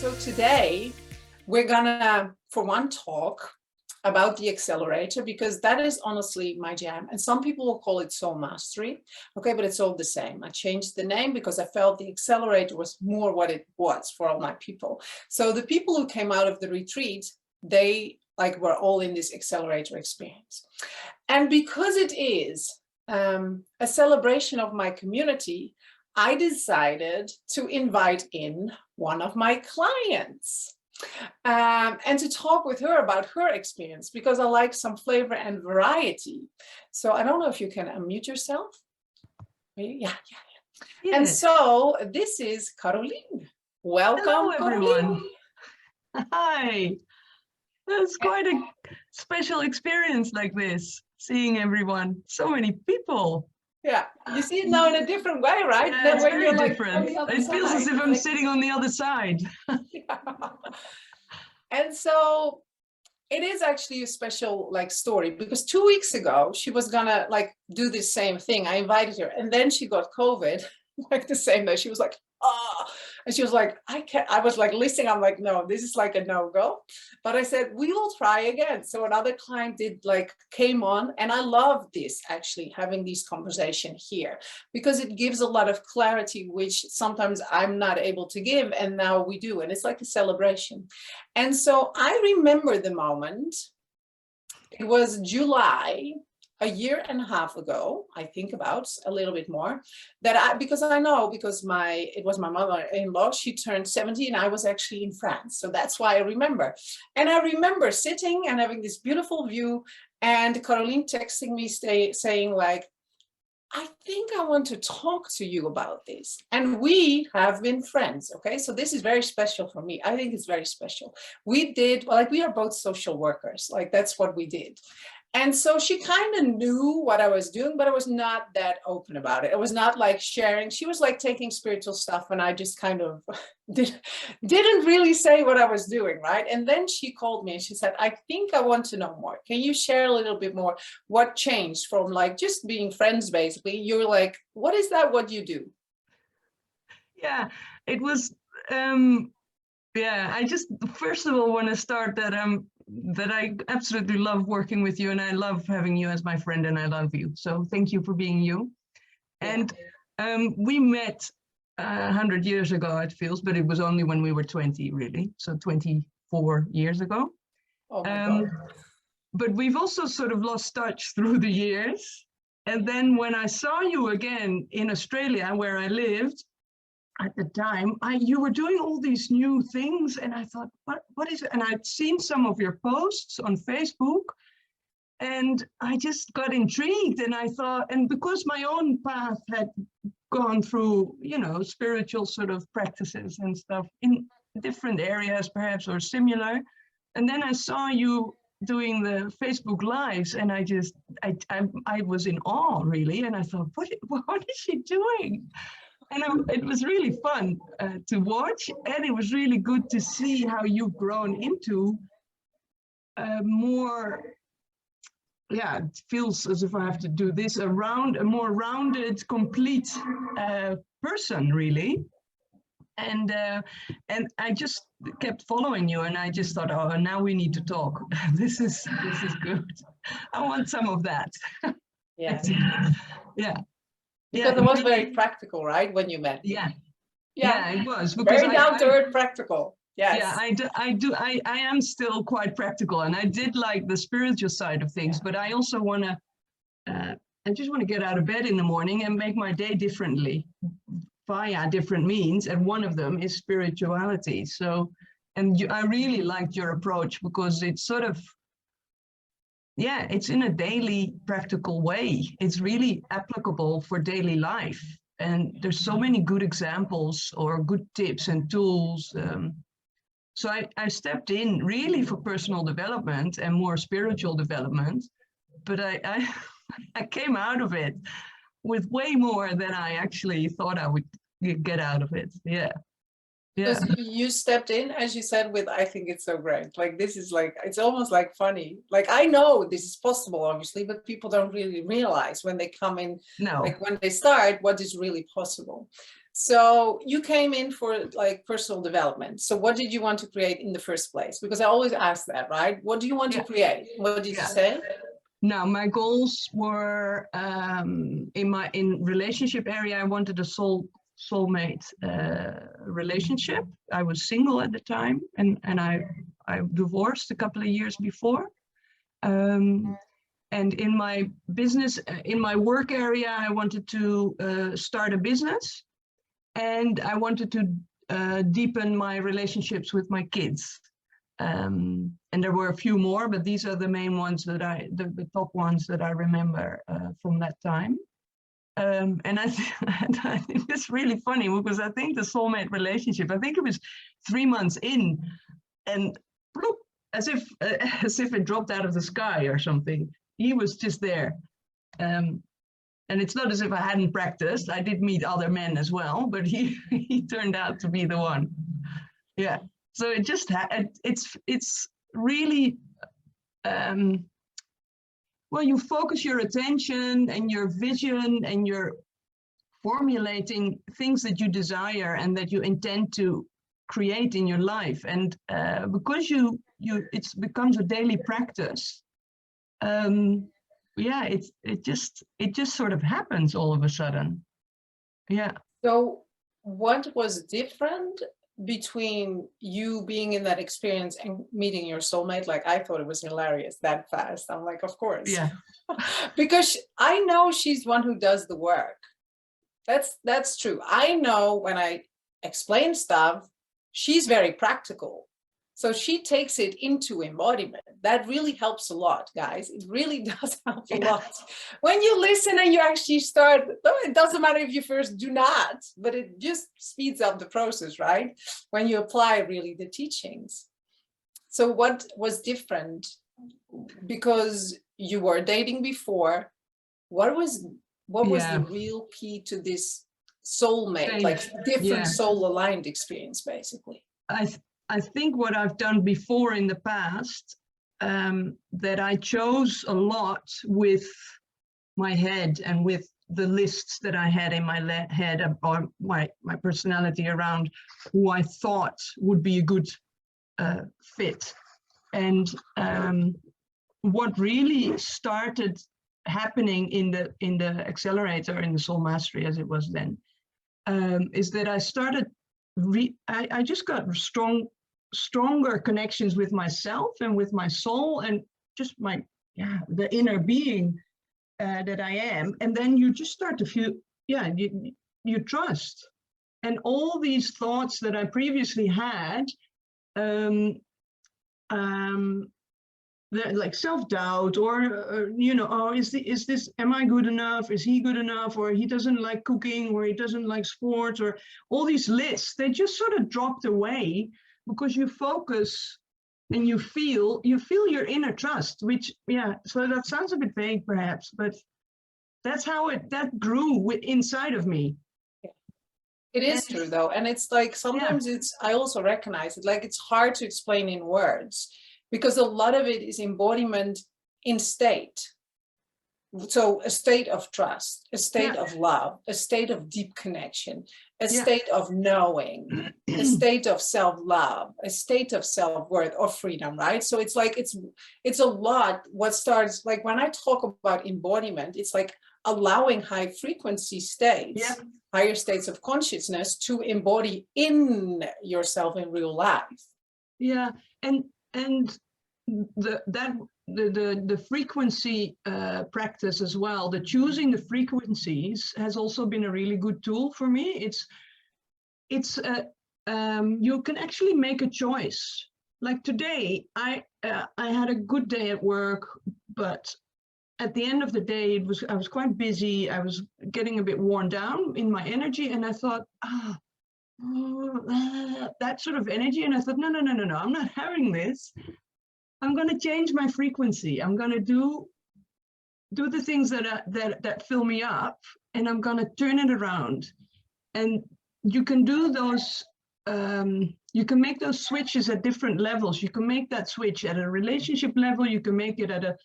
So today we're gonna, for one, talk about the accelerator, because that is honestly my jam. And some people will call it soul mastery. Okay, but it's all the same. I changed the name because I felt the accelerator was more what it was for all my people. So the people who came out of the retreat, they were all in this accelerator experience. And because it is a celebration of my community, I decided to invite in one of my clients and to talk with her about her experience, because I like some flavor and variety. So I don't know if you can unmute yourself. Yeah. Yes. And so this is Carolien. Welcome. Hello, everyone. Carolien. Hi. It's quite a special experience like this, seeing everyone, so many people. Yeah, you see it now in a different way, right? Yeah, it's very Like different. It feels as if I'm sitting on the other side. Yeah. And so it is actually a special story, because 2 weeks ago she was gonna do the same thing. I invited her, and then she got COVID the same day. She was like, oh, and she was like, I can't. I was listening. I'm like, no, this is a no-go. But I said, we will try again. So another client did came on, and I love this, actually having these conversations here, because it gives a lot of clarity, which sometimes I'm not able to give, and now we do, and it's like a celebration. And so I remember the moment. It was July, a year and a half ago, I think, about a little bit more, that because it was my mother-in-law, she turned 70, and I was actually in France. So that's why I remember. And I remember sitting and having this beautiful view, and Carolien texting me saying I think I want to talk to you about this. And we have been friends, okay? So this is very special for me. I think it's very special. We did, we are both social workers. That's what we did. And so she kind of knew what I was doing, but I was not that open about it. I was not sharing. She was taking spiritual stuff, and I just kind of didn't really say what I was doing, right? And then she called me and she said, I think I want to know more. Can you share a little bit more what changed from just being friends, basically? You're what is that, what you do? Yeah, it was, I just, first of all, want to start that I absolutely love working with you, and I love having you as my friend, and I love you. So thank you for being you. And we met 100 years ago, it feels, but it was only when we were 20, really. So 24 years ago. Oh my God. But we've also sort of lost touch through the years. And then when I saw you again in Australia, where I lived, at the time, you were doing all these new things, and I thought, what is it? And I'd seen some of your posts on Facebook, and I just got intrigued, and I thought, and because my own path had gone through, spiritual sort of practices and stuff in different areas, perhaps, or similar, and then I saw you doing the Facebook lives, and I was in awe, really, and I thought, what is she doing? And it was really fun to watch, and it was really good to see how you've grown into more, it feels as if I have to do this, a more rounded, complete person, really. And I just kept following you, and I just thought, oh, now we need to talk. This is good. I want some of that. Yeah. Yeah. Because it was very practical, right, when you met? Yeah, it was. Because very down to earth practical. Yes. Yeah, I am still quite practical, and I did like the spiritual side of things, but I also want to, I just want to get out of bed in the morning and make my day differently via different means, and one of them is spirituality. So, and I really liked your approach, because it's sort of, it's in a daily practical way. It's really applicable for daily life. And there's so many good examples or good tips and tools. So I stepped in really for personal development and more spiritual development, but I came out of it with way more than I actually thought I would get out of it. Yeah. Because you stepped in, as you said, with, I think it's so great. This is it's almost funny. I know this is possible, obviously, but people don't really realize when they come in, no. When they start, what is really possible. So you came in for like personal development. So what did you want to create in the first place? Because I always ask that, right? What do you want to create? What did you say? Now, my goals were in relationship area. I wanted a soulmate relationship. I was single at the time, and I divorced a couple of years before. And in my business, in my work area, I wanted to start a business, and I wanted to deepen my relationships with my kids. And there were a few more, but these are the main ones that the top ones that I remember from that time. And I think it's really funny because I think the soulmate relationship, I think it was 3 months in, and bloop, as if it dropped out of the sky or something. He was just there. And it's not as if I hadn't practiced. I did meet other men as well, but he turned out to be the one. Yeah. So it just it's really well, you focus your attention and your vision, and you're formulating things that you desire and that you intend to create in your life. And because it becomes a daily practice. Yeah, it just sort of happens all of a sudden. Yeah. So what was different between you being in that experience and meeting your soulmate? Like, I thought it was hilarious that fast. I'm like, of course. Yeah. Because I know she's one who does the work. That's true. I know when I explain stuff, she's very practical. So she takes it into embodiment. That really helps a lot, guys. It really does help a lot. When you listen and you actually start, it doesn't matter if you first do not, but it just speeds up the process, right? When you apply really the teachings. So what was different? Because you were dating before, what was the real key to this soulmate, like different soul aligned experience, basically? I think what I've done before in the past, that I chose a lot with my head and with the lists that I had in my head, or my personality around who I thought would be a good fit. And what really started happening in the accelerator, in the soul mastery as it was then, is that I started I just got stronger connections with myself and with my soul and just the inner being that I am. And then you just start to feel, you trust. And all these thoughts that I previously had, like self-doubt, or oh, is this, am I good enough? Is he good enough? Or he doesn't like cooking, or he doesn't like sports, or all these lists, they just sort of dropped away because you focus and you feel your inner trust, which, so that sounds a bit vague perhaps, but that's how that grew inside of me. It is true though. And it's like, sometimes I also recognize it, like it's hard to explain in words, because a lot of it is embodiment in state. So a state of trust, a state of love, a state of deep connection, a state of knowing, a state of self-love, a state of self-worth or freedom, right? So it's like, it's a lot what starts, like when I talk about embodiment, it's like allowing high frequency states, higher states of consciousness to embody in yourself in real life. Yeah, and the frequency practice as well, the choosing the frequencies has also been a really good tool for me. You can actually make a choice. Like today, I had a good day at work, but at the end of the day, I was quite busy. I was getting a bit worn down in my energy, and I thought, that sort of energy, and I thought, no, I'm not having this. I'm going to change my frequency. I'm going to do the things that fill me up, and I'm going to turn it around. And you can do those. You can make those switches at different levels. You can make that switch at a relationship level. You can make it at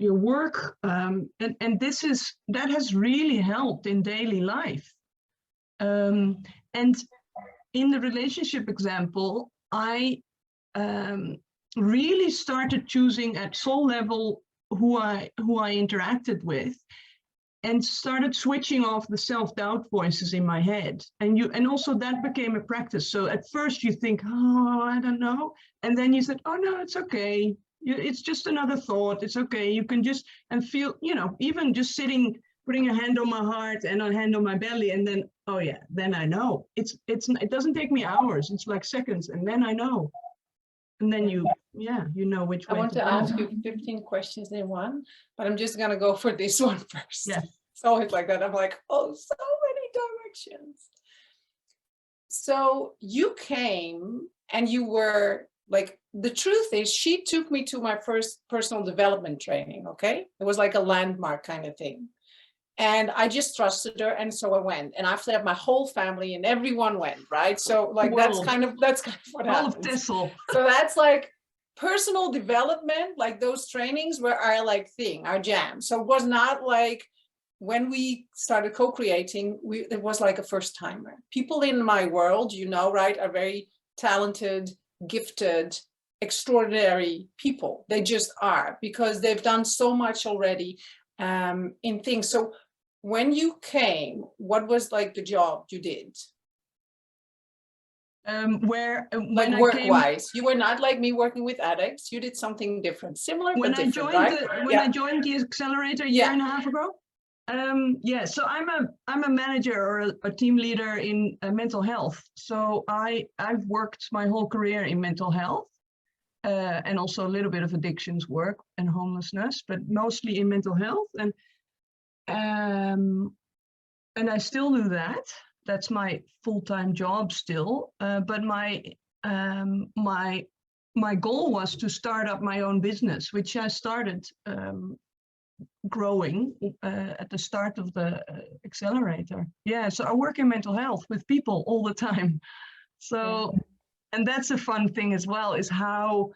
your work, and that has really helped in daily life. And in the relationship example, I really started choosing at soul level who I interacted with, and started switching off the self-doubt voices in my head. And also that became a practice. So at first you think, oh, I don't know. And then you said, oh no, it's okay. It's just another thought. It's okay. You can just, and feel, even just sitting, putting a hand on my heart and a hand on my belly. And then, oh yeah, then I know. It doesn't take me hours. It's like seconds. And then I know. And then you know which way. I want to ask you 15 questions in one, but I'm just going to go for this one first. Yeah. It's always like that. I'm like, oh, so many directions. So you came and you were like, the truth is she took me to my first personal development training. Okay. It was like a landmark kind of thing. And I just trusted her. And so I went. And after that, my whole family and everyone went, right? So like, that's kind of what happens. So that's like personal development, like those trainings were our like thing, our jam. So it was not like when we started co-creating, it was like a first timer. People in my world, right, are very talented, gifted, extraordinary people. They just are, because they've done so much already in things. So when you came, what was like the job you did? When work-wise, you were not like me working with addicts. You did something different, similar but different, right? I joined the Accelerator a year and a half ago. So I'm a manager or a team leader in mental health. So I've worked my whole career in mental health, and also a little bit of addictions work and homelessness, but mostly in mental health. And I still do that. That's my full-time job still. But my goal was to start up my own business, which I started growing at the start of the Accelerator. Yeah, so I work in mental health with people all the time. So, and that's a fun thing as well, is how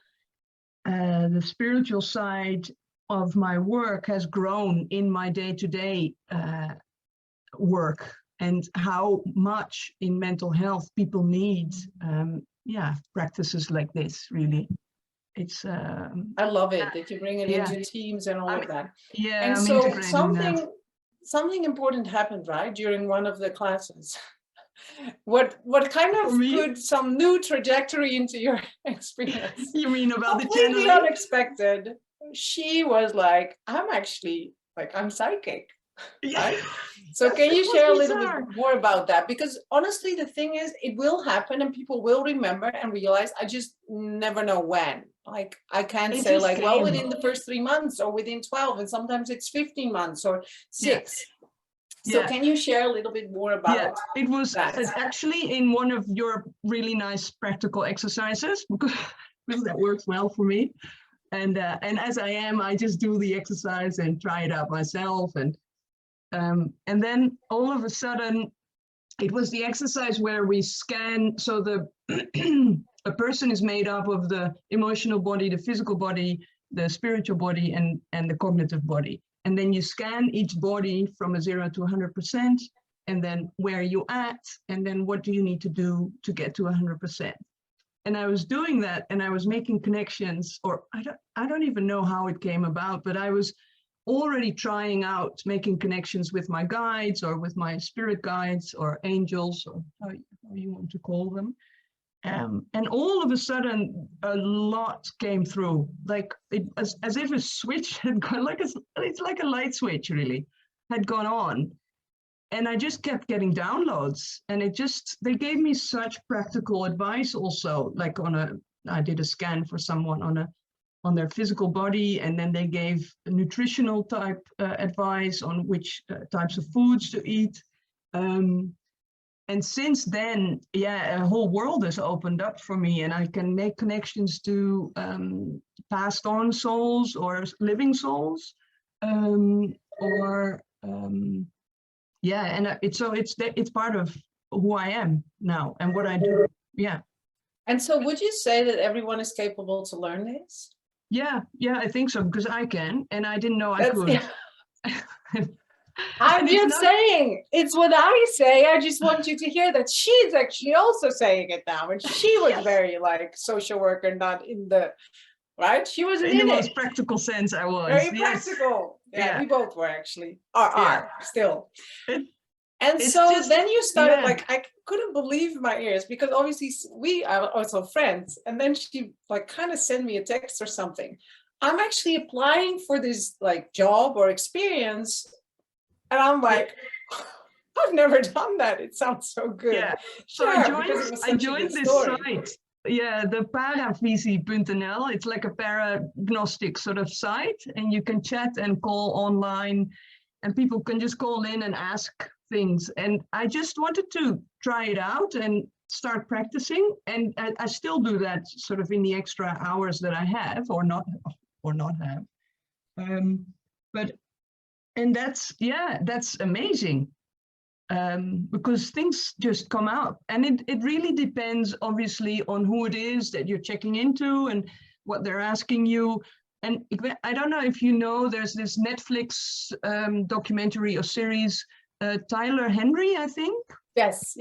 the spiritual side of my work has grown in my day-to-day work, and how much in mental health people need practices like this. Really, it's I love it that you bring it into teams and all of that. Yeah, and I'm so something important happened, right, during one of the classes. What kind of put some new trajectory into your experience? You mean about completely unexpected? She was like, I'm actually like, I'm psychic. Right? So can you share a little bit more about that? Because honestly, the thing is, it will happen and people will remember and realize. I just never know when. Like, I can't say like, well, within the first 3 months or within 12, and sometimes it's 15 months or 6. So can you share a little bit more about it was that? Actually in one of your really nice practical exercises, because that works well for me. And as I just do the exercise and try it out myself. And then all of a sudden, it was the exercise where we scan. So a person is made up of the emotional body, the physical body, the spiritual body, and the cognitive body. And then you scan each body from a 0 to 100%, and then where you're at, and then what do you need to do to get to 100%. And I was doing that, and I was making connections, or I don't even know how it came about, but I was already trying out making connections with my guides, or with my spirit guides, or angels, or how you want to call them. And all of a sudden, a lot came through, like as if a switch had gone, it's like a light switch really, had gone on. And I just kept getting downloads, and they gave me such practical advice also, like I did a scan for someone on their physical body, and then they gave nutritional type advice on which types of foods to eat. And since then, a whole world has opened up for me, and I can make connections to passed on souls or living souls, and it's part of who I am now and what I do. Yeah. And so, would you say that everyone is capable to learn this? Yeah, I think so, because I can, and I didn't know I could. I'm And it's just saying, it's what I say. I just want you to hear that she's actually also saying it now. And she was very like social worker, not in the, right? She wasn't in the in most it. practical sense, I was. Very Yes. practical. Yeah, Yeah. we both were actually, are still. It, And it's so just, then you started, yeah. like, I couldn't believe my ears, because obviously we are also friends. And then she like kind of sent me a text or something. I'm actually applying for this like job or experience. And I'm like, I've never done that. It sounds so good. Yeah. So Sure, because it was I such a good joined this story. site. Yeah, the paravisi.nl. It's like a paragnostic sort of site, and you can chat and call online, and people can just call in and ask things. And I just wanted to try it out and start practicing. And I still do that sort of in the extra hours that I have, or not have. But and that's amazing. Because things just come out, and it really depends obviously on who it is that you're checking into and what they're asking you. And I don't know if you know, there's this Netflix documentary or series, Tyler Henry, I think. Yes,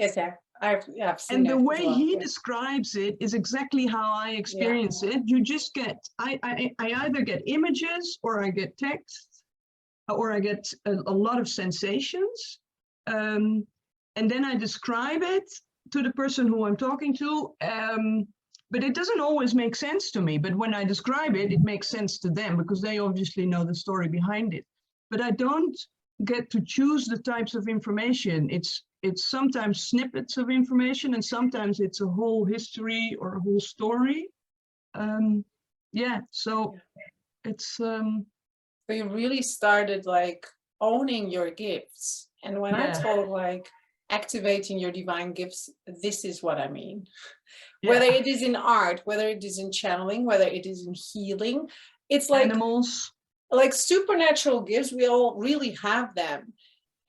I've seen And it the way as well. he describes it is exactly how I experience it. You just get, I either get images, or I get text, or I get a lot of sensations. And then I describe it to the person who I'm talking to. But it doesn't always make sense to me. But when I describe it, it makes sense to them, because they obviously know the story behind it. But I don't get to choose the types of information. It's sometimes snippets of information, and sometimes it's a whole history or a whole story. Yeah, so it's So you really started like owning your gifts. And when I told like activating your divine gifts, this is what I mean. Whether it is in art, whether it is in channeling, whether it is in healing, it's like animals, like supernatural gifts. We all really have them.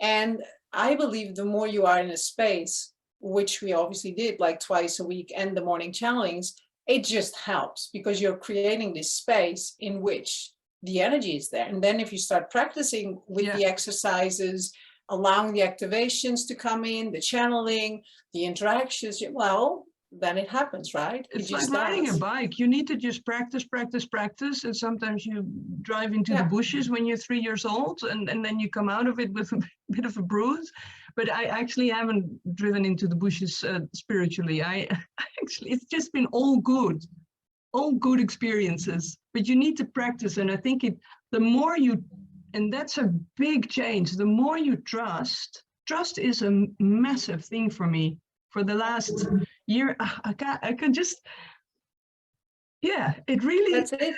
And I believe the more you are in a space, which we obviously did like twice a week, and the morning channelings, it just helps, because you're creating this space in which the energy is there. And then if you start practicing with the exercises, allowing the activations to come in, the channeling, the interactions, well, then it happens, right? It's like riding a bike. You need to just practice. And sometimes you drive into the bushes when you're 3 years old, and then you come out of it with a bit of a bruise. But I actually haven't driven into the bushes spiritually. I actually, it's just been all good experiences. But you need to practice. And I think the more you, and that's a big change, the more you trust is a massive thing for me. For the last year, I can just, it really, that's it.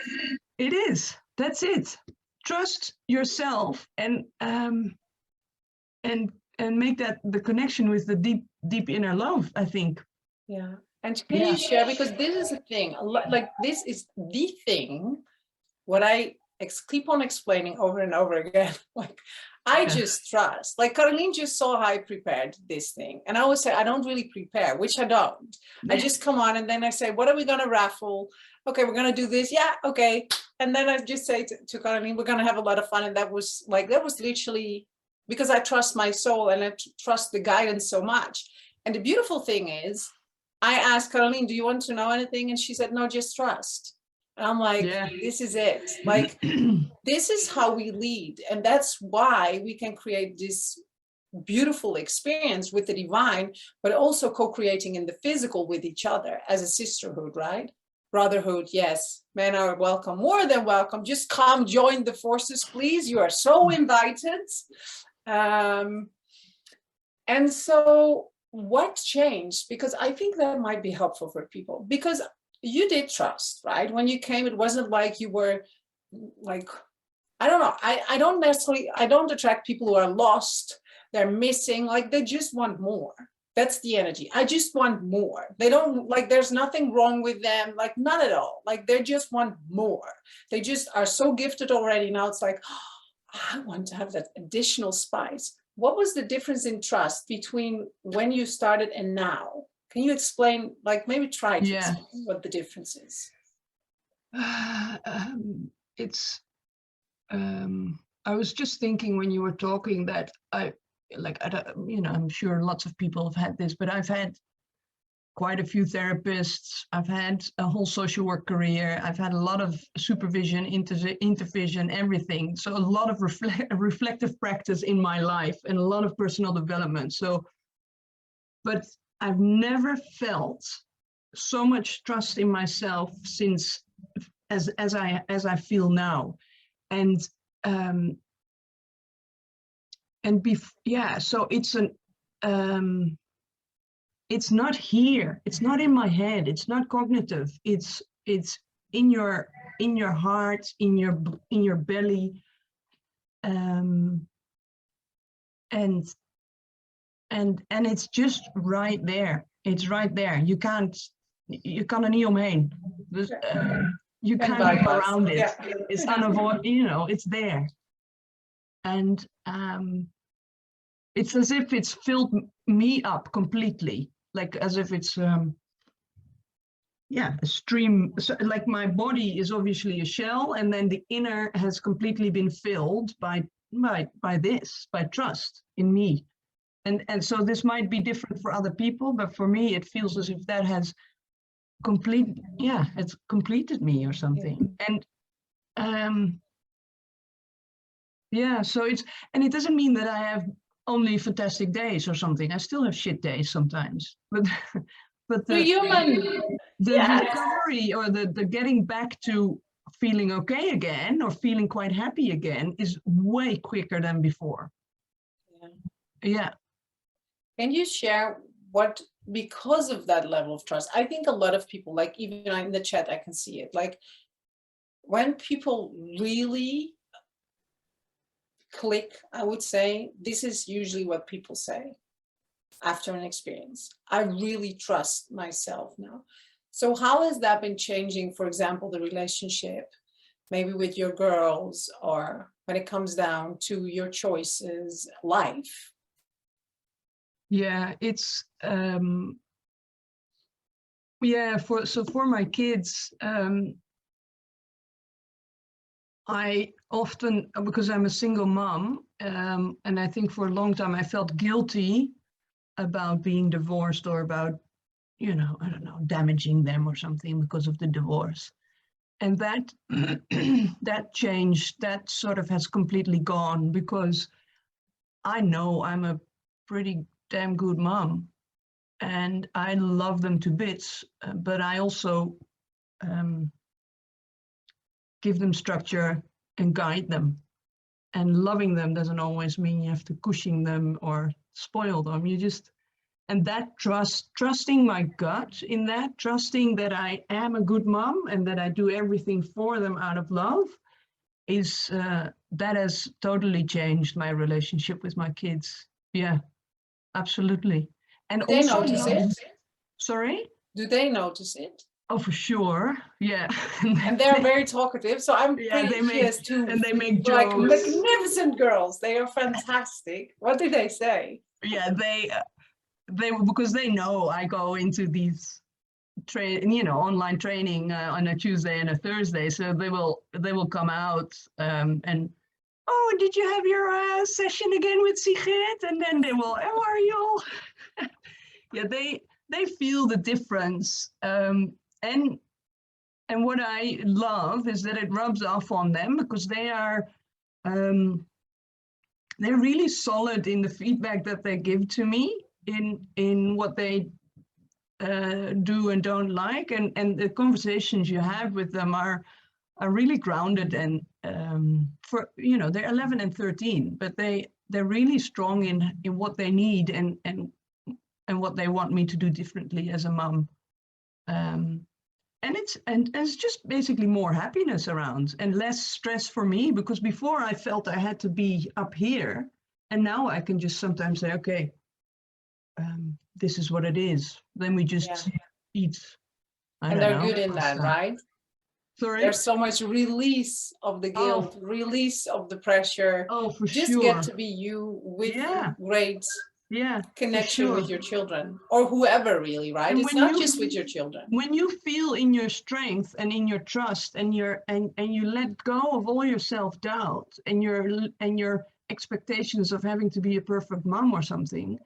It is. That's it. Trust yourself, and make that the connection with the deep inner love, I think. Yeah. And can you share, because this is a thing, like this is the thing, what I keep on explaining over and over again, like I just trust. Like Carolien just saw how I prepared this thing. And I always say, I don't really prepare, which I don't. I just come on, and then I say, what are we going to raffle? Okay, we're going to do this. Yeah, okay. And then I just say to Carolien, we're going to have a lot of fun. And that was literally because I trust my soul, and I trust the guidance so much. And the beautiful thing is, I asked Carolien, do you want to know anything? And she said, no, just trust. And I'm like, this is it. Like, this is how we lead. And that's why we can create this beautiful experience with the divine, but also co-creating in the physical with each other as a sisterhood, right? Brotherhood, yes. Men are welcome, more than welcome. Just come join the forces, please. You are so invited. And so what changed? Because I think that might be helpful for people, because you did trust, right? When you came, it wasn't like you were like, I don't know. I don't attract people who are lost. They're missing, like they just want more. That's the energy. I just want more. They don't, like, there's nothing wrong with them, like not at all. Like they just want more. They just are so gifted already. Now it's like, oh, I want to have that additional spice. What was the difference in trust between when you started and now? Can you explain, like maybe try to explain what the difference is? It's I was just thinking when you were talking that I don't, you know, I'm sure lots of people have had this, but I've had quite a few therapists. I've had a whole social work career. I've had a lot of supervision, intervision, everything. So a lot of reflective practice in my life and a lot of personal development. So, but I've never felt so much trust in myself since as I feel now. And so it's not here, it's not in my head, it's not cognitive, it's in your heart, in your belly, and it's just right there. It's right there. You kan er niet omheen. Dus, you can't go around it. Yeah. It's unavoidable, you know, it's there. And it's as if it's filled me up completely, like as if it's a stream. So, like my body is obviously a shell, and then the inner has completely been filled by trust in me. And so this might be different for other people, but for me it feels as if that has it's completed me or something. Yeah. And so it doesn't mean that I have only fantastic days or something. I still have shit days sometimes, but the recovery or the getting back to feeling okay again or feeling quite happy again is way quicker than before. Yeah. Can you share what, because of that level of trust, I think a lot of people, like even in the chat, I can see it, like when people really click, I would say, this is usually what people say after an experience. I really trust myself now. So how has that been changing, for example, the relationship, maybe with your girls, or when it comes down to your choices, life? Yeah, it's for my kids, I often, because I'm a single mom, and I think for a long time I felt guilty about being divorced or about, you know, I don't know, damaging them or something because of the divorce. And that that changed, that sort of has completely gone, because I know I'm a pretty damn good mom and I love them to bits, but I also give them structure and guide them. And loving them doesn't always mean you have to cushion them or spoil them. You just, and that trusting my gut in that, trusting that I am a good mom and that I do everything for them out of love, is that has totally changed my relationship with my kids. Yeah, absolutely. And do they notice it? Sorry? Do they notice it? Oh, for sure. Yeah. And they're very talkative, so I'm pretty curious too. And they make jokes. Like magnificent girls. They are fantastic. What do they say? Yeah, they because they know I go into these online training on a Tuesday and a Thursday, so they will come out and, oh, did you have your session again with Sigrid? And then they will, how are you? Yeah, they feel the difference, and what I love is that it rubs off on them, because they're really solid in the feedback that they give to me in what they do and don't like, and the conversations you have with them are really grounded, and for, you know, they're 11 and 13, but they're really strong in what they need and what they want me to do differently as a mom. And it's just basically more happiness around and less stress for me, because before I felt I had to be up here, and now I can just sometimes say, okay, this is what it is. Then we just eat. And they're good in that, right? Sorry? There's so much release of the guilt, release of the pressure. Oh, for just sure. Get to be you with great Yeah, for connection with sure. your children or whoever, really, right? And It's when not you just with your children. when you feel in your strength and in your trust and you let go of all your self-doubt and your expectations of having to be a perfect mom or something,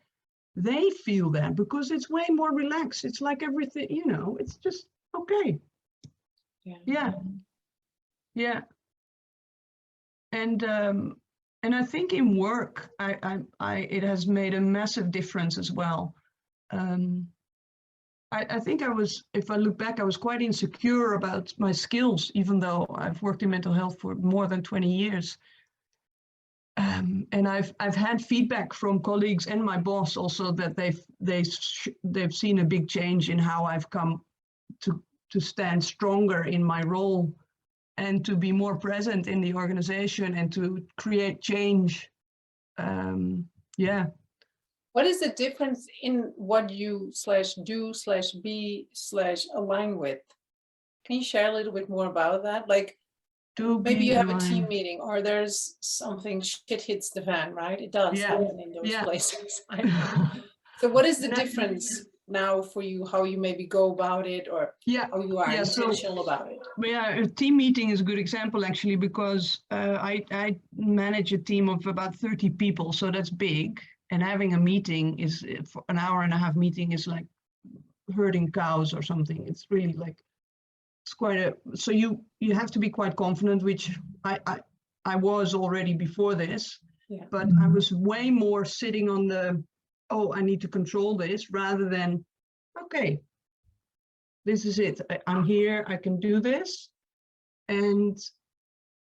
they feel that because it's way more relaxed. It's like everything, you know, it's just okay. Yeah. Yeah. And I think in work, it has made a massive difference as well. I think if I look back, I was quite insecure about my skills, even though I've worked in mental health for more than 20 years. And I've had feedback from colleagues and my boss also that they've seen a big change in how I've come to stand stronger in my role and to be more present in the organization and to create change. Yeah. What is the difference in what you /do/be/align with? Can you share a little bit more about that? Like, maybe you have a team meeting or there's something, shit hits the fan, right? It does happen in those places. I know. So what is the difference now for you, how you maybe go about it, or how you are intentional about it? Yeah, a team meeting is a good example, actually, because I manage a team of about 30 people, so that's big. And having a meeting is, an hour-and-a-half meeting is like herding cows or something. It's really like, it's quite a, so you have to be quite confident, which I was already before this, but I was way more sitting on the, oh, I need to control this, rather than, okay, this is it. I'm here, I can do this. And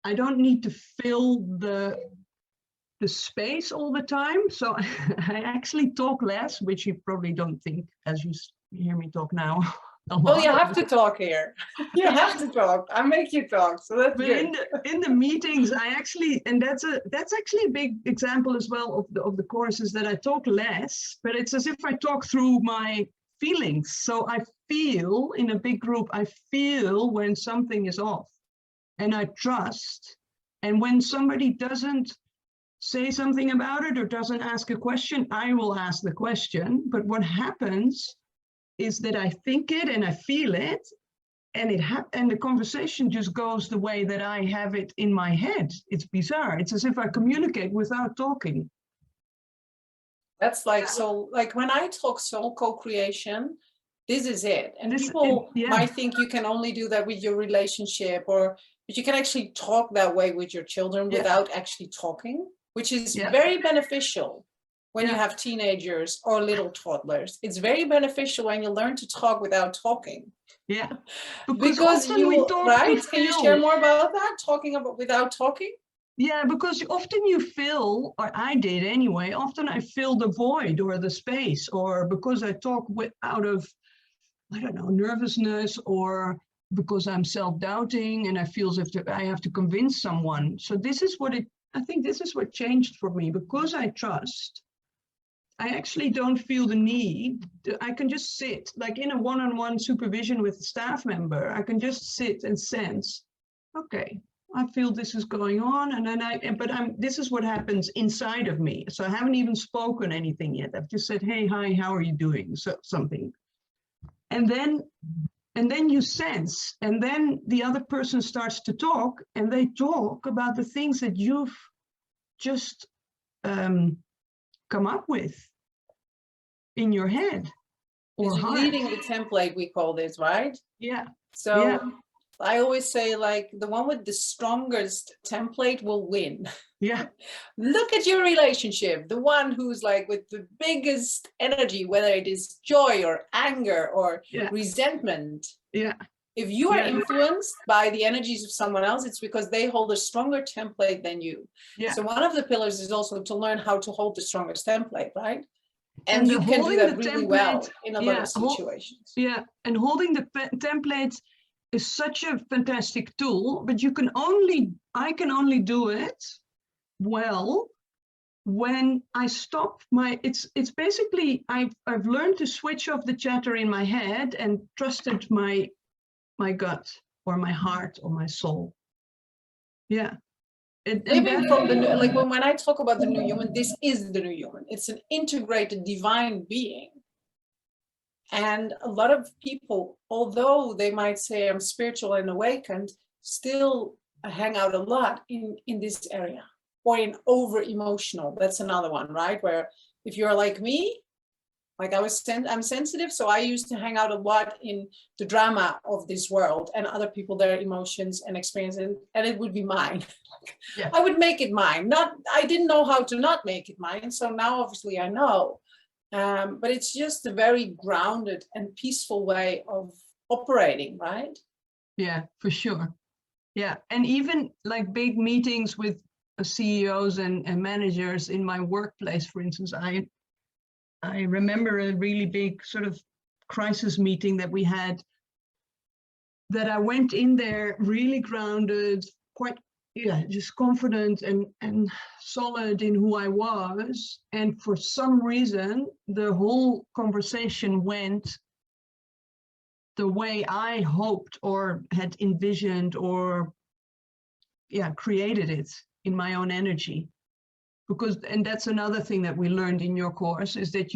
I don't need to fill the space all the time. So I actually talk less, which you probably don't think as you hear me talk now. Oh, you have to talk here. You have to talk. I make you talk, so that's good. In the meetings, I actually, and that's actually a big example as well of the courses, that I talk less, but it's as if I talk through my feelings. So I feel in a big group, I feel when something is off, and I trust. And when somebody doesn't say something about it or doesn't ask a question, I will ask the question. But what happens is that I think it and I feel it, and and the conversation just goes the way that I have it in my head. It's bizarre. It's as if I communicate without talking. That's like, so like when I talk soul co-creation, this is it. And people might think you can only do that with your relationship, but you can actually talk that way with your children without actually talking, which is very beneficial when you have teenagers or little toddlers. It's very beneficial when you learn to talk without talking. Yeah, because you, right? Can you share more about that? Talking about without talking? Yeah, because often you fill, or I did anyway, often I fill the void or the space, or because I talk out of, I don't know, nervousness, or because I'm self-doubting and I feel as if I have to convince someone. So this is what I think this is what changed for me. Because I trust, I actually don't feel the need. I can just sit, like in a one-on-one supervision with a staff member, I can just sit and sense, okay, I feel this is going on, and then this is what happens inside of me. So I haven't even spoken anything yet. I've just said, hey, hi, how are you doing? So something. And then you sense, and then the other person starts to talk, and they talk about the things that you've just come up with in your head or heart. Leading the template, we call this, right? Yeah. So I always say, like, the one with the strongest template will win. Yeah. Look at your relationship, the one who's like with the biggest energy, whether it is joy or anger or resentment. Yeah. If you are influenced by the energies of someone else, it's because they hold a stronger template than you. Yeah. So one of the pillars is also to learn how to hold the strongest template, right? And you can do that really well in a lot of situations. And holding the template is such a fantastic tool, but I can only do it well when I stop it's basically, I've learned to switch off the chatter in my head and trusted my gut or my heart or my soul. Yeah. Living from the new, like when I talk about the new human, this is the new human. It's an integrated divine being. And a lot of people, although they might say I'm spiritual and awakened, still hang out a lot in this area, or in over emotional. That's another one, right? Where if you're like me, like I'm sensitive, so I used to hang out a lot in the drama of this world and other people, their emotions and experiences, and it would be mine. Yeah. I would make it mine. I didn't know how to not make it mine, so now obviously I know. But it's just a very grounded and peaceful way of operating, right? Yeah, for sure. Yeah, and even like big meetings with CEOs and managers in my workplace, for instance, I remember a really big sort of crisis meeting that we had, that I went in there really grounded, quite, just confident and solid in who I was. And for some reason, the whole conversation went the way I hoped or had envisioned or created it in my own energy. And that's another thing that we learned in your course, is that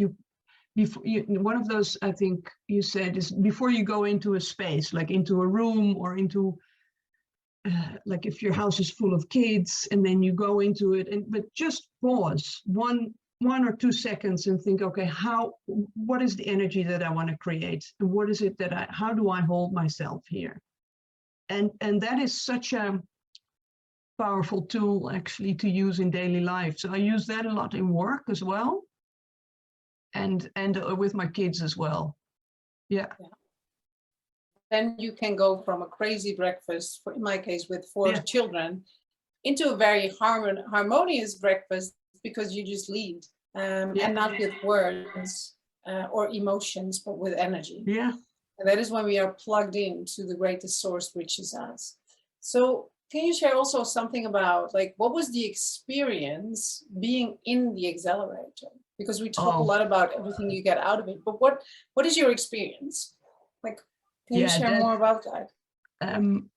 one of those, I think you said, is before you go into a space, like into a room or into, like if your house is full of kids and then you go into it, but just pause 1 or 2 seconds and think, okay, what is the energy that I want to create? And what is it how do I hold myself here? And that is such a powerful tool actually to use in daily life. So I use that a lot in work as well, and with my kids as well. Yeah. Then you can go from a crazy breakfast, in my case with 4 children, into a very harmonious breakfast, because you just lead, and not with words or emotions, but with energy. Yeah. And that is when we are plugged into the greatest source, which is us. So can you share also something about, like, what was the experience being in the accelerator? Because we talk a lot about everything you get out of it, but what is your experience? Like, can you share more about that?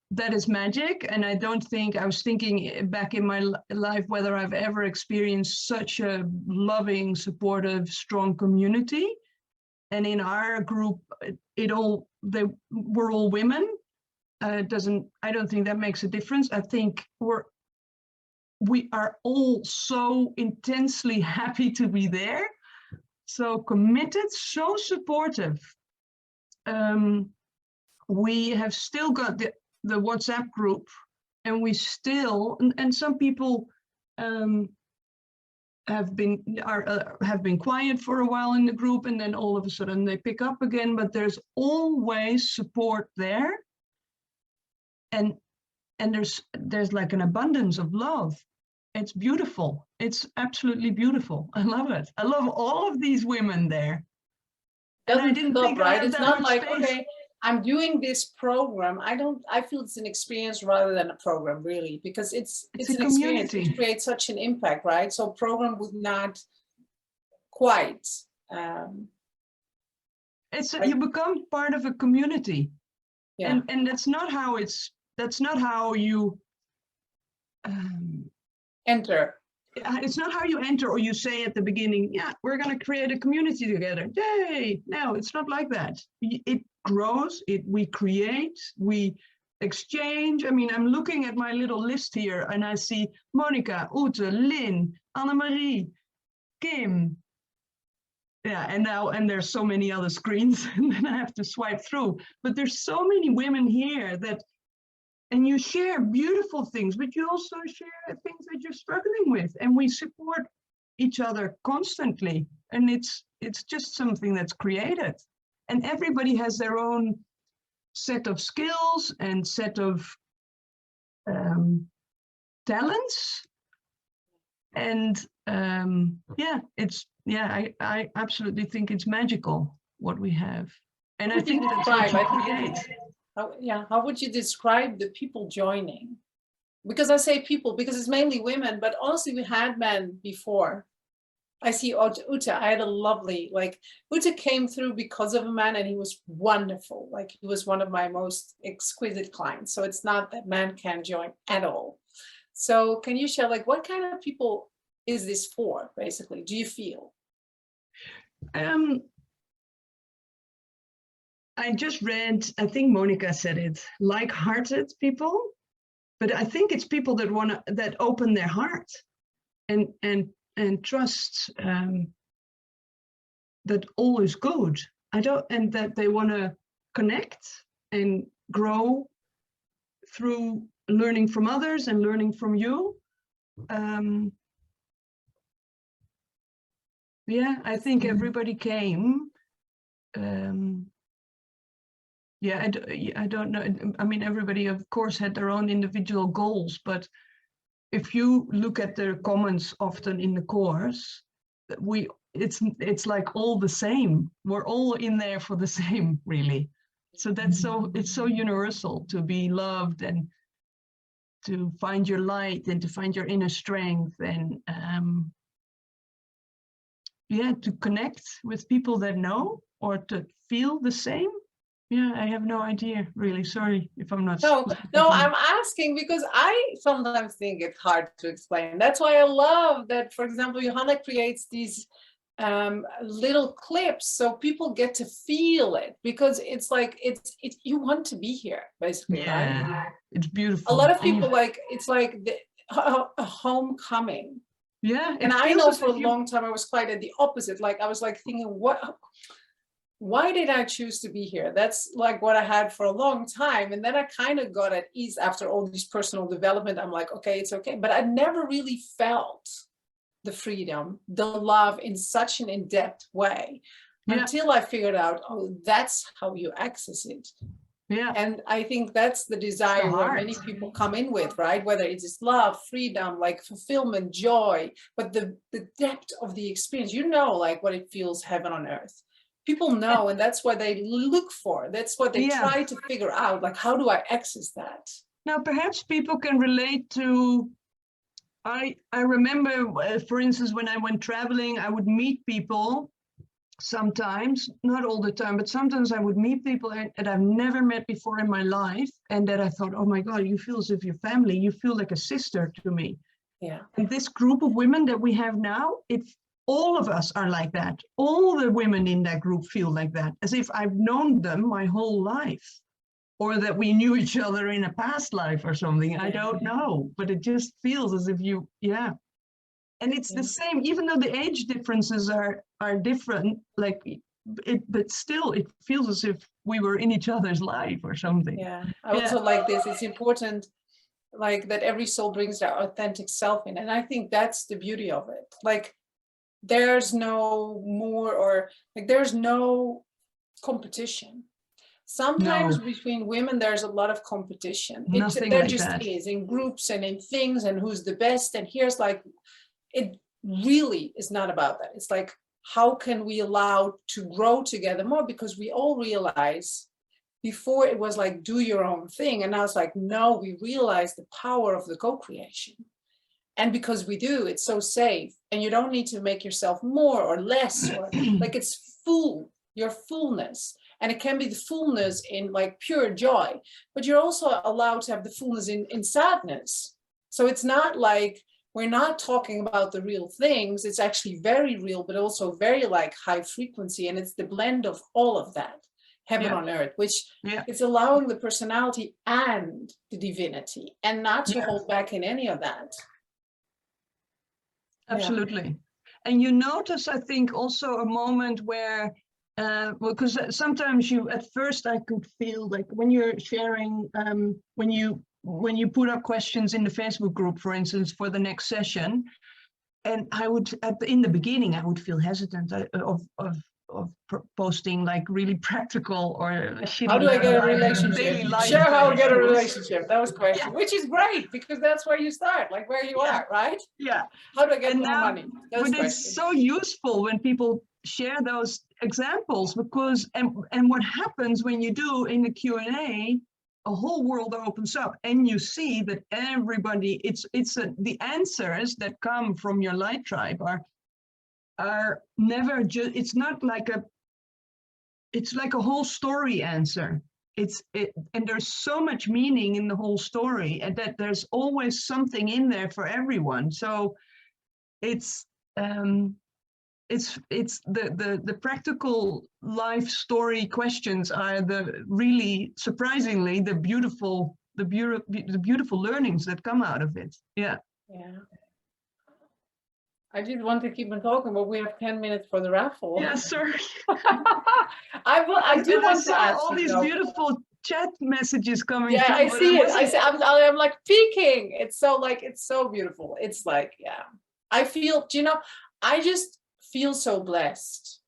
That is magic. And I don't think, I was thinking back in my life whether I've ever experienced such a loving, supportive, strong community. And in our group, we're all women. I don't think that makes a difference. I think we are all so intensely happy to be there, so committed, so supportive. We have still got the WhatsApp group, and we still, and some people have been quiet for a while in the group, and then all of a sudden they pick up again, but there's always support there. And there's like an abundance of love. It's beautiful. It's absolutely beautiful. I love it. I love all of these women there. Doesn't stop, right? It's not like, okay, I'm doing this program. I feel it's an experience rather than a program, really, because it's an experience which creates such an impact, right? So program would not quite. You become part of a community. Yeah. And that's not how you enter. It's not how you enter, or you say at the beginning, we're going to create a community together. Yay! No, it's not like that. It grows, we create, we exchange. I mean, I'm looking at my little list here and I see Monica, Ute, Lynn, Annemarie, Kim. Yeah, and there's so many other screens, and then I have to swipe through. But there's so many women here and you share beautiful things, but you also share things that you're struggling with, and we support each other constantly. And it's just something that's created, and everybody has their own set of skills and set of talents. And I absolutely think it's magical what we have. And I think that's what you create. How would you describe the people joining? Because I say people because it's mainly women, but honestly, we had men before. I see Ute. I had a lovely, Ute came through because of a man, and he was wonderful. Like, he was one of my most exquisite clients. So it's not that men can join at all. So can you share, like, what kind of people is this for, basically, do you feel? I just read, I think Monica said it, like-hearted people, but I think it's people that that open their heart and trust that all is good. And that they want to connect and grow through learning from others and learning from you. Yeah, I think everybody came. Yeah, I don't know. I mean, everybody, of course, had their own individual goals, but if you look at the comments often in the course, it's like all the same. We're all in there for the same, really. So it's so universal to be loved and to find your light and to find your inner strength and yeah, to connect with people that know or to feel the same. Yeah, I have no idea, really. Sorry if I'm not. No, I'm asking because I sometimes think it's hard to explain. That's why I love that, for example, Johanna creates these little clips so people get to feel it, because it's like, it's you want to be here, basically, Yeah, right? it's beautiful. A lot of people, like, it's like a homecoming. Yeah, And I know for a long time I was quite at the opposite. Like, I was like thinking, why did I choose to be here? That's like what I had for a long time. And then I kind of got at ease after all this personal development. I'm like, okay, it's okay. But I never really felt the freedom, the love in such an in-depth way until I figured out, oh, that's how you access it. Yeah. And I think that's the desire where many people come in with, right? Whether it's love, freedom, like fulfillment, joy, but the depth of the experience, like what it feels heaven on earth. People know, and that's what they look for. That's what they try to figure out, like, how do I access that? Now, perhaps people can relate to, I remember, for instance, when I went traveling, I would meet people sometimes, not all the time, but sometimes I would meet people that I've never met before in my life, and that I thought, oh my God, you feel as if you're family, you feel like a sister to me. Yeah. And this group of women that we have now, all of us are like that. All the women in that group feel like that, as if I've known them my whole life, or that we knew each other in a past life or something. I don't know, but it just feels as if and it's the same, even though the age differences are different, like but still it feels as if we were in each other's life or something. Yeah, I also like this. It's important, like, that every soul brings their authentic self in. And I think that's the beauty of it. Like, there's no more, or like, there's no competition. Sometimes between women, there's a lot of competition. There just is, in groups and in things, and who's the best. And here's like, it really is not about that. It's like, how can we allow to grow together more? Because we all realize, before it was like, do your own thing. And now it's like, no, we realize the power of the co-creation. And because we do, it's so safe. And you don't need to make yourself more or less, or like, it's full, your fullness. And it can be the fullness in like pure joy, but you're also allowed to have the fullness in sadness. So it's not like, we're not talking about the real things. It's actually very real, but also very like high frequency. And it's the blend of all of that, heaven on earth, which it's allowing the personality and the divinity, and not to hold back in any of that. Absolutely. And you notice, I think, also a moment where, because sometimes at first I could feel like when you're sharing, when you put up questions in the Facebook group, for instance, for the next session, and I would, in the beginning, I would feel hesitant of posting like really practical or shitty. How do I get a relationship? Share how I get a relationship. That was question, which is great, because that's where you start, like where you are, right? Yeah. How do I get more money? But it's so useful when people share those examples, because and what happens when you do in the Q&A, a whole world opens up, and you see that everybody, the answers that come from your light tribe are never just, it's not like it's like a whole story answer. and there's so much meaning in the whole story, and that there's always something in there for everyone. So it's the practical life story questions are the really surprisingly the beautiful learnings that come out of it. Yeah. I just want to keep on talking, but we have 10 minutes for the raffle. Yeah, sorry. I do want to ask all these beautiful chat messages coming through. I see it. I'm like peeking. It's so beautiful. It's like, yeah. I feel, I just feel so blessed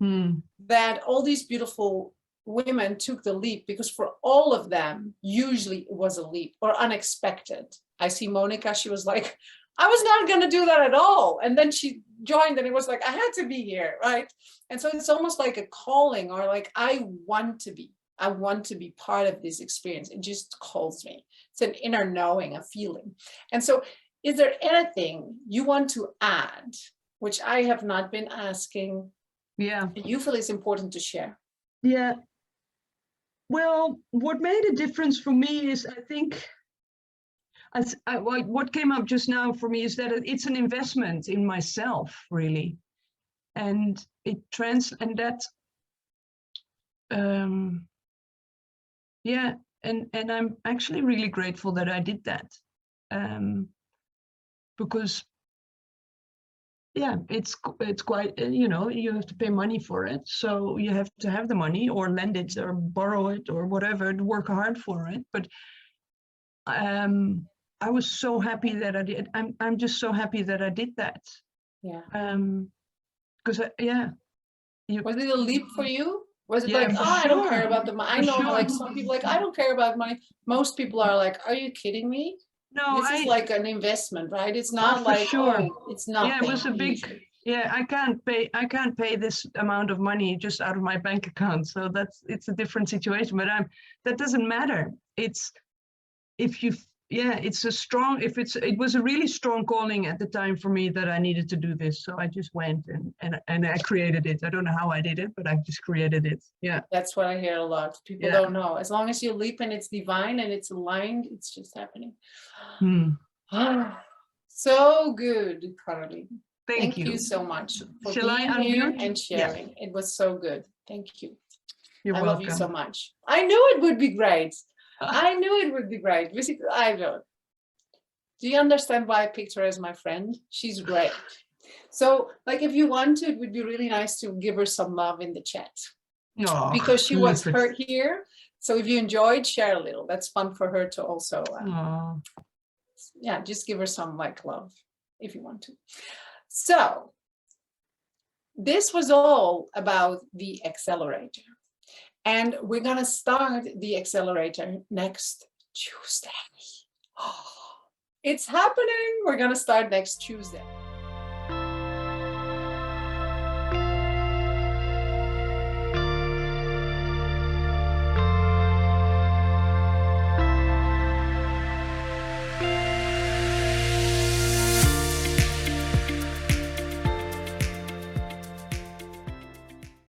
that all these beautiful women took the leap, because for all of them, usually it was a leap or unexpected. I see Monica, she was like, I was not going to do that at all. And then she joined and it was like, I had to be here, right? And so it's almost like a calling, or like, I want to be part of this experience. It just calls me. It's an inner knowing, a feeling. And so is there anything you want to add, which I have not been asking? Yeah. You feel it's important to share? Yeah. Well, what made a difference for me is, I think, what came up just now for me is that it's an investment in myself, really, and and I'm actually really grateful that I did that, because it's quite, you have to pay money for it, so you have to have the money or lend it or borrow it or whatever, to work hard for it. But I was so happy that I did. I'm just so happy that I did that. Yeah. Because was it a leap for you? Was it like, I don't care about the money? I know, like some people like, I don't care about money. Most people are like, are you kidding me? No, this is like an investment, right? It's not like, it's not. Yeah, it was a big. Yeah, I can't pay this amount of money just out of my bank account. So it's a different situation. But that doesn't matter. It was a really strong calling at the time for me that I needed to do this. So I just went and I created it. I don't know how I did it, but I just created it. Yeah. That's what I hear a lot. People don't know. As long as you leap and it's divine and it's aligned, it's just happening. So good, Carolien. Thank you so much for being here and sharing. It was so good. Thank you. You're welcome. Love you so much. I knew it would be great. I knew it would be great. I don't. Do you understand why I picked her as my friend? She's great. So, like, if you want to, it would be really nice to give her some love in the chat. Because she was hurt here. So if you enjoyed, share a little. That's fun for her to also, just give her some love if you want to. So this was all about the Accelerator. And we're going to start the Accelerator next Tuesday. It's happening. We're going to start next Tuesday.